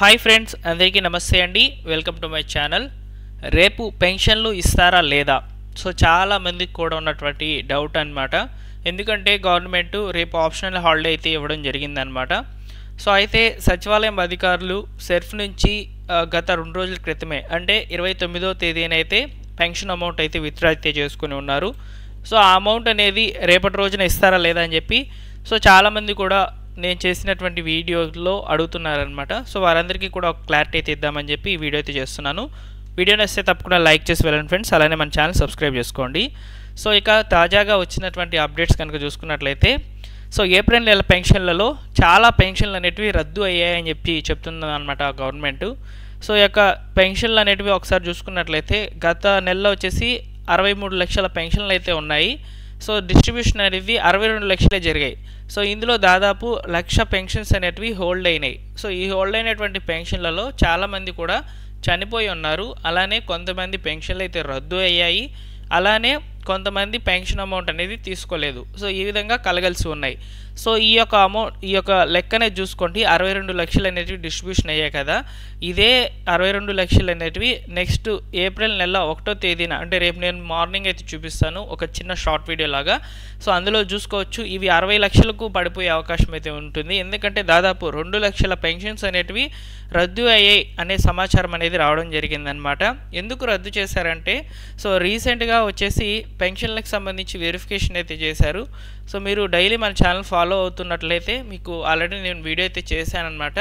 Hi friends, అందరికీ నమస్తే అండి. Welcome to my channel. రేపు పెన్షన్లు ఇస్తారా లేదా? సో చాలా మందికి కూడా ఉన్నటువంటి డౌట్ అన్నమాట. ఎందుకంటే గవర్నమెంట్ రేపు ఆప్షనల్ హాలిడే అయితే ఇవ్వడం జరిగిందనమాట. సో అయితే సచివాలయం అధికారులు సెర్ఫ్ నుంచి గత 2 రోజుల క్రితమే అంటే 29వ తేదీన అయితే పెన్షన్ అమౌంట్ అయితే విత్డ్రా అయితే చేసుకుని ఉన్నారు. సో ఆ అమౌంట్ అనేది రేపటి రోజున ఇస్తారా లేదా అని చెప్పి సో చాలామంది కూడా నేను చేసినటువంటి వీడియోలో అడుగుతున్నారనమాట. సో వారందరికీ కూడా ఒక క్లారిటీ అయితే ఇద్దామని చెప్పి ఈ వీడియో అయితే చేస్తున్నాను. వీడియో నచ్చితే తప్పకుండా లైక్ చేసి వెళ్ళండి ఫ్రెండ్స్. అలానే మన ఛానల్ సబ్స్క్రైబ్ చేసుకోండి. సో ఇక తాజాగా వచ్చినటువంటి అప్డేట్స్ కనుక చూసుకున్నట్లయితే సో ఏప్రిల్ నెల పెన్షన్లలో చాలా పెన్షన్లు అనేటివి రద్దు అయ్యాయని చెప్పి చెప్తుంది అనమాట గవర్నమెంట్. సో ఈ యొక్క పెన్షన్లు అనేటివి ఒకసారి చూసుకున్నట్లయితే గత నెలలో వచ్చేసి 63 లక్షల పెన్షన్లు అయితే ఉన్నాయి. సో డిస్ట్రిబ్యూషన్ అనేది 62 లక్షలే జరిగాయి. సో ఇందులో దాదాపు 1,00,000 పెన్షన్స్ అనేటివి హోల్డ్ అయినాయి. సో ఈ హోల్డ్ అయినటువంటి పెన్షన్లలో చాలామంది కూడా చనిపోయి ఉన్నారు. అలానే కొంతమంది పెన్షన్లు అయితే రద్దు అయ్యాయి. అలానే కొంతమంది పెన్షన్ అమౌంట్ అనేది తీసుకోలేదు. సో ఈ విధంగా కలగలిసి ఉన్నాయి. సో ఈ యొక్క లెక్కనే చూసుకోండి. 62 లక్షలు అనేటివి డిస్ట్రిబ్యూషన్ అయ్యాయి కదా. ఇదే 62 లక్షలు అనేటివి నెక్స్ట్ ఏప్రిల్ నెల 1వ తేదీన అంటే రేపు నేను మార్నింగ్ అయితే చూపిస్తాను ఒక చిన్న షార్ట్ వీడియో లాగా. సో అందులో చూసుకోవచ్చు ఇవి 60 లక్షలకు పడిపోయే అవకాశం అయితే ఉంటుంది. ఎందుకంటే దాదాపు 2 లక్షల పెన్షన్స్ అనేటివి రద్దు అయ్యాయి అనే సమాచారం అనేది రావడం జరిగిందనమాట. ఎందుకు రద్దు చేశారంటే సో రీసెంట్గా వచ్చేసి పెన్షన్లకు సంబంధించి వెరిఫికేషన్ అయితే చేశారు. సో మీరు డైలీ మన ఛానల్ ఫాలో అవుతున్నట్లయితే మీకు ఆల్రెడీ నేను వీడియో అయితే చేశానమాట.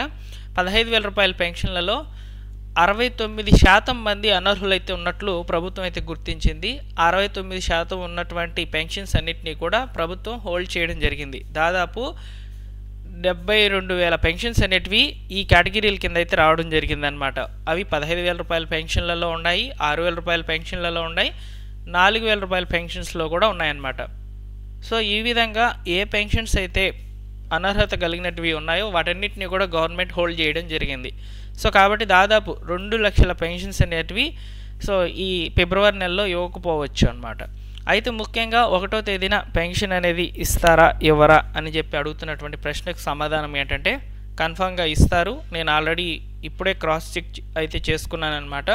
15,000 రూపాయల పెన్షన్లలో 69% మంది అనర్హులైతే ఉన్నట్లు ప్రభుత్వం అయితే గుర్తించింది. 69% ఉన్నటువంటి పెన్షన్స్ అన్నింటినీ కూడా ప్రభుత్వం హోల్డ్ చేయడం జరిగింది. దాదాపు 72,000 పెన్షన్స్ అనేటివి ఈ కేటగిరీల కింద అయితే రావడం జరిగిందనమాట. అవి 15,000 రూపాయల పెన్షన్లలో ఉన్నాయి, 6,000 రూపాయల పెన్షన్లలో ఉన్నాయి, 4,000 రూపాయల పెన్షన్స్లో కూడా ఉన్నాయన్నమాట. సో ఈ విధంగా ఏ పెన్షన్స్ అయితే అనర్హత కలిగినటివి ఉన్నాయో వాటన్నిటిని కూడా గవర్నమెంట్ హోల్డ్ చేయడం జరిగింది. సో కాబట్టి దాదాపు 2 లక్షల పెన్షన్స్ అనేటివి సో ఈ ఫిబ్రవరి నెలలో ఇవ్వకపోవచ్చు అనమాట. అయితే ముఖ్యంగా 1వ తేదీన పెన్షన్ అనేది ఇస్తారా ఇవ్వరా అని చెప్పి అడుగుతున్నటువంటి ప్రశ్నకు సమాధానం ఏంటంటే కన్ఫామ్గా ఇస్తారు. నేను ఆల్రెడీ ఇప్పుడే క్రాస్ చెక్ అయితే చేసుకున్నాను అనమాట.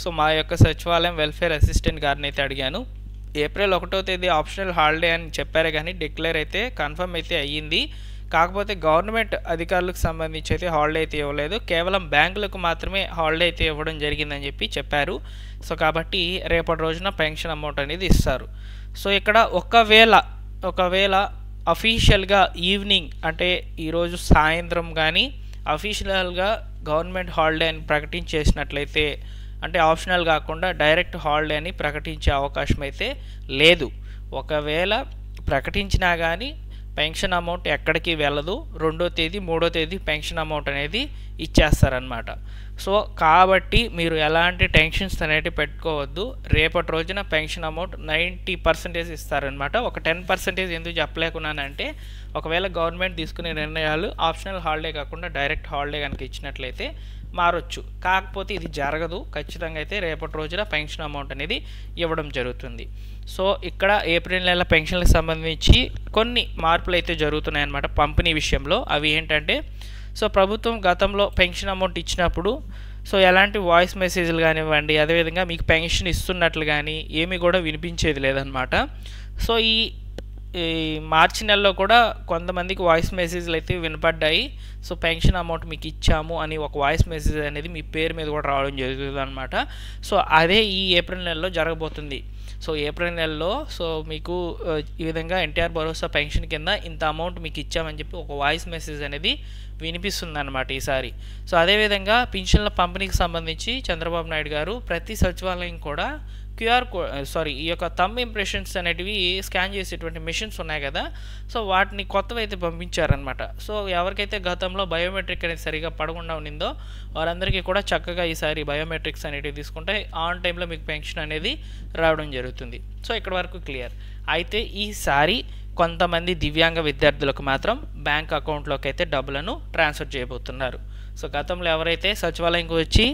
సో మా యొక్క సచివాలయం వెల్ఫేర్ అసిస్టెంట్ గారిని అయితే అడిగాను. ఏప్రిల్ 1వ తేదీ ఆప్షనల్ హాలిడే అని చెప్పారు కానీ డిక్లేర్ అయితే కన్ఫర్మ్ అయితే అయ్యింది. కాకపోతే గవర్నమెంట్ అధికారులకు సంబంధించి అయితే హాలిడే అయితే ఇవ్వలేదు. కేవలం బ్యాంకులకు మాత్రమే హాలిడే అయితే ఇవ్వడం జరిగిందని చెప్పి చెప్పారు. సో కాబట్టి రేపటి రోజున పెన్షన్ అమౌంట్ అనేది ఇస్తారు. సో ఇక్కడ ఒకవేళ అఫీషియల్గా ఈవినింగ్ అంటే ఈరోజు సాయంత్రం కానీ అఫీషియల్గా గవర్నమెంట్ హాలిడే అని ప్రకటించేసినట్లయితే అంటే ఆప్షనల్ కాకుండా డైరెక్ట్ హాలిడే అని ప్రకటించే అవకాశం అయితే లేదు. ఒకవేళ ప్రకటించినా కానీ పెన్షన్ అమౌంట్ ఎక్కడికి వెళ్ళదు. 2వ తేదీ 3వ తేదీ పెన్షన్ అమౌంట్ అనేది ఇచ్చేస్తారనమాట. సో కాబట్టి మీరు ఎలాంటి టెన్షన్స్ అనేవి పెట్టుకోవద్దు. రేపటి రోజున పెన్షన్ అమౌంట్ 90% ఇస్తారనమాట. ఒక 10% ఎందుకు చెప్పలేకున్నానంటే ఒకవేళ గవర్నమెంట్ తీసుకునే నిర్ణయాలు ఆప్షనల్ హాలిడే కాకుండా డైరెక్ట్ హాలిడే కనుక ఇచ్చినట్లయితే మారొచ్చు. కాకపోతే ఇది జరగదు. ఖచ్చితంగా అయితే రేపటి రోజున పెన్షన్ అమౌంట్ అనేది ఇవ్వడం జరుగుతుంది. సో ఇక్కడ ఏప్రిల్ నెల పెన్షన్లకు సంబంధించి కొన్ని మార్పులు అయితే జరుగుతున్నాయన్నమాట పంపిణీ విషయంలో. అవి ఏంటంటే సో ప్రభుత్వం గతంలో పెన్షన్ అమౌంట్ ఇచ్చినప్పుడు సో ఎలాంటి వాయిస్ మెసేజ్లు కానివ్వండి అదేవిధంగా మీకు పెన్షన్ ఇస్తున్నట్లు కానీ ఏమీ కూడా వినిపించేది లేదనమాట. సో ఈ మార్చి నెలలో కూడా కొంతమందికి వాయిస్ మెసేజ్లు అయితే వినపడ్డాయి. సో పెన్షన్ అమౌంట్ మీకు ఇచ్చాము అని ఒక వాయిస్ మెసేజ్ అనేది మీ పేరు మీద కూడా రావడం జరుగుతుంది అనమాట. సో అదే ఈ ఏప్రిల్ నెలలో జరగబోతుంది. సో ఏప్రిల్ నెలలో సో మీకు ఈ విధంగా ఎన్టీఆర్ భరోసా పెన్షన్ కింద ఇంత అమౌంట్ మీకు ఇచ్చామని చెప్పి ఒక వాయిస్ మెసేజ్ అనేది వినిపిస్తుంది అనమాట ఈసారి. సో అదేవిధంగా పింఛన్ల పంపిణీకి సంబంధించి చంద్రబాబు నాయుడు గారు ప్రతి సచివాలయం కూడా ఈ యొక్క థంబ్ ఇంప్రెషన్స్ అనేటివి స్కాన్ చేసేటువంటి మిషన్స్ ఉన్నాయి కదా. సో వాటిని కొత్తవి అయితే పంపించారనమాట. సో ఎవరికైతే గతంలో బయోమెట్రిక్ అనేది సరిగా పడకుండా ఉన్నిందో వారందరికీ కూడా చక్కగా ఈసారి బయోమెట్రిక్స్ అనేటివి తీసుకుంటే ఆన్ టైంలో మీకు పెన్షన్ అనేది రావడం జరుగుతుంది. సో ఇక్కడ వరకు క్లియర్. అయితే ఈసారి కొంతమంది దివ్యాంగ విద్యార్థులకు మాత్రం బ్యాంక్ అకౌంట్లోకి అయితే డబ్బులను ట్రాన్స్ఫర్ చేయబోతున్నారు. సో గతంలో ఎవరైతే సచివాలయంకి వచ్చి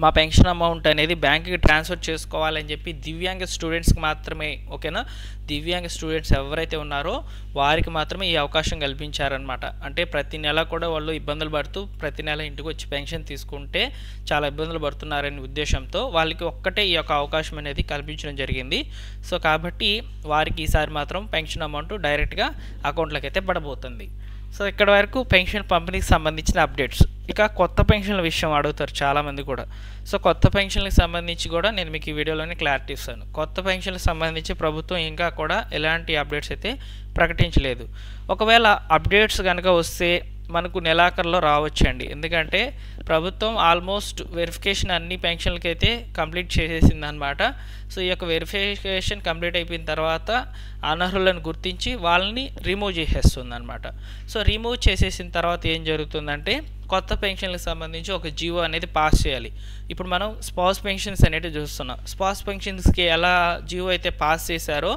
మా పెన్షన్ అమౌంట్ అనేది బ్యాంక్కి ట్రాన్స్ఫర్ చేసుకోవాలని చెప్పి దివ్యాంగ స్టూడెంట్స్కి మాత్రమే, ఓకేనా, దివ్యాంగ స్టూడెంట్స్ ఎవరైతే ఉన్నారో వారికి మాత్రమే ఈ అవకాశం కల్పించారనమాట. అంటే ప్రతి నెల కూడా వాళ్ళు ఇబ్బందులు పడుతూ ప్రతి నెల ఇంటికి వచ్చి పెన్షన్ తీసుకుంటే చాలా ఇబ్బందులు పడుతున్నారనే ఉద్దేశంతో వాళ్ళకి ఒక్కటే ఈ యొక్క అవకాశం అనేది కల్పించడం జరిగింది. సో కాబట్టి వారికి ఈసారి మాత్రం పెన్షన్ అమౌంట్ డైరెక్ట్గా అకౌంట్లోకి అయితే పడబోతుంది. సో ఇక్కడ వరకు పెన్షన్ పంపిణీకి సంబంధించిన అప్డేట్స్. ఇక కొత్త పెన్షన్ల విషయం అడుగుతారు చాలామంది కూడా. సో కొత్త పెన్షన్లకు సంబంధించి కూడా నేను మీకు ఈ వీడియోలోనే క్లారిటీ ఇస్తాను. కొత్త పెన్షన్లకు సంబంధించి ప్రభుత్వం ఇంకా కూడా ఎలాంటి అప్డేట్స్ అయితే ప్రకటించలేదు. ఒకవేళ అప్డేట్స్ కనుక వస్తే మనకు నెలాఖరులో రావచ్చండి. ఎందుకంటే ప్రభుత్వం ఆల్మోస్ట్ వెరిఫికేషన్ అన్ని పెన్షన్లకి అయితే కంప్లీట్ చేసేసింది అనమాట. సో ఈ యొక్క వెరిఫికేషన్ కంప్లీట్ అయిపోయిన తర్వాత అనర్హులను గుర్తించి వాళ్ళని రిమూవ్ చేసేస్తుంది అనమాట. సో రిమూవ్ చేసేసిన తర్వాత ఏం జరుగుతుందంటే కొత్త పెన్షన్లకు సంబంధించి ఒక జీవో అనేది పాస్ చేయాలి. ఇప్పుడు మనం స్పౌస్ పెన్షన్స్ అనేవి చూస్తున్నాం. స్పౌస్ పెన్షన్స్కి ఎలా జీవో అయితే పాస్ చేశారో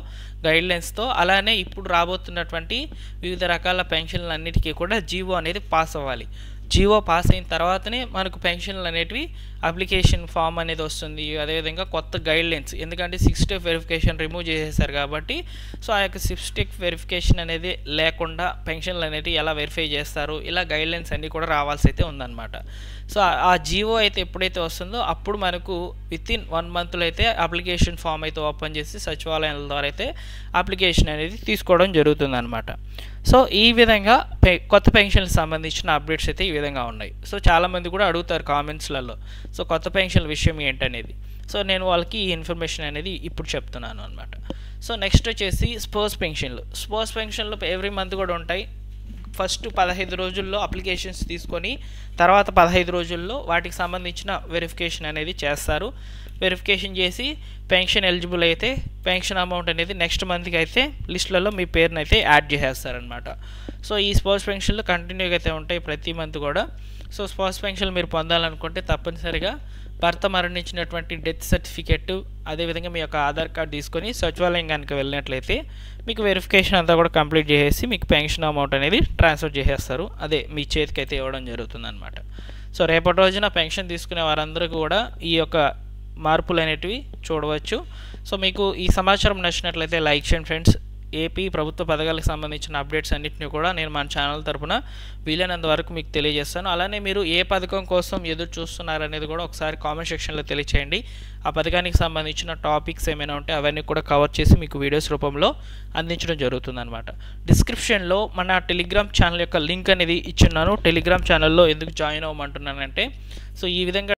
గైడ్లైన్స్తో, అలానే ఇప్పుడు రాబోతున్నటువంటి వివిధ రకాల పెన్షన్లు అన్నిటికీ కూడా జీవో అనేది పాస్ అవ్వాలి. జీవో పాస్ అయిన తర్వాతనే మనకు పెన్షన్లు అనేటివి అప్లికేషన్ ఫామ్ అనేది వస్తుంది. అదేవిధంగా కొత్త గైడ్లైన్స్, ఎందుకంటే 6 స్టెప్ వెరిఫికేషన్ రిమూవ్ చేసేసారు కాబట్టి సో ఆ యొక్క 6 స్టెప్ వెరిఫికేషన్ అనేది లేకుండా పెన్షన్లు అనేవి ఎలా వెరిఫై చేస్తారు, ఇలా గైడ్లైన్స్ అన్నీ కూడా రావాల్సి అయితే ఉందన్నమాట. సో ఆ జీవో అయితే ఎప్పుడైతే వస్తుందో అప్పుడు మనకు వితిన్ 1 మంత్లో అయితే అప్లికేషన్ ఫామ్ అయితే ఓపెన్ చేసి సచివాలయాల ద్వారా అయితే అప్లికేషన్ అనేది తీసుకోవడం జరుగుతుందన్నమాట. సో ఈ విధంగా కొత్త పెన్షన్లకు సంబంధించిన అప్డేట్స్ అయితే ఈ విధంగా ఉన్నాయి. సో చాలామంది కూడా అడుగుతారు కామెంట్స్లలో సో కొత్త పెన్షన్ల విషయం ఏంటనేది. సో నేను వాళ్ళకి ఈ ఇన్ఫర్మేషన్ అనేది ఇప్పుడు చెప్తున్నాను అనమాట. సో నెక్స్ట్ వచ్చేసి స్పోర్ట్స్ పెన్షన్లు ఎవ్రీ మంత్ కూడా ఉంటాయి. ఫస్ట్ 15 రోజుల్లో అప్లికేషన్స్ తీసుకొని తర్వాత 15 రోజుల్లో వాటికి సంబంధించిన వెరిఫికేషన్ అనేది చేస్తారు. వెరిఫికేషన్ చేసి పెన్షన్ ఎలిజిబుల్ అయితే పెన్షన్ అమౌంట్ అనేది నెక్స్ట్ మంత్కి అయితే లిస్టులలో మీ పేరుని అయితే యాడ్ చేసేస్తారనమాట. సో ఈ స్పోర్ట్స్ పెన్షన్లు కంటిన్యూగా అయితే ఉంటాయి ప్రతి మంత్ కూడా. సో స్పోర్ట్స్ పెన్షన్లు మీరు పొందాలనుకుంటే తప్పనిసరిగా భర్త మరణించినటువంటి డెత్ సర్టిఫికెట్, అదేవిధంగా మీ యొక్క ఆధార్ కార్డు తీసుకొని సచివాలయం కనుక వెళ్ళినట్లయితే మీకు వెరిఫికేషన్ అంతా కూడా కంప్లీట్ చేసేసి మీకు పెన్షన్ అమౌంట్ అనేది ట్రాన్స్ఫర్ చేసేస్తారు. అదే మీ చేతికి అయితే ఇవ్వడం జరుగుతుంది అనమాట. సో రేపటి రోజున పెన్షన్ తీసుకునే వారందరూ కూడా ఈ యొక్క మార్పులు అనేటివి చూడవచ్చు. సో మీకు ఈ సమాచారం నచ్చినట్లయితే లైక్ చేయండి ఫ్రెండ్స్. ఏపీ ప్రభుత్వ పథకాలకు సంబంధించిన అప్డేట్స్ అన్నింటినీ కూడా నేను మన ఛానల్ తరపున వీలైనంత వరకు మీకు తెలియజేస్తాను. అలానే మీరు ఏ పథకం కోసం ఎదురు చూస్తున్నారనేది కూడా ఒకసారి కామెంట్ సెక్షన్లో తెలియచేయండి. ఆ పథకానికి సంబంధించిన టాపిక్స్ ఏమైనా ఉంటే అవన్నీ కూడా కవర్ చేసి మీకు వీడియోస్ రూపంలో అందించడం జరుగుతుందన్నమాట. డిస్క్రిప్షన్లో మన టెలిగ్రామ్ ఛానల్ యొక్క లింక్ అనేది ఇచ్చున్నాను. టెలిగ్రామ్ ఛానల్లో ఎందుకు జాయిన్ అవ్వమంటున్నానంటే సో ఈ విధంగా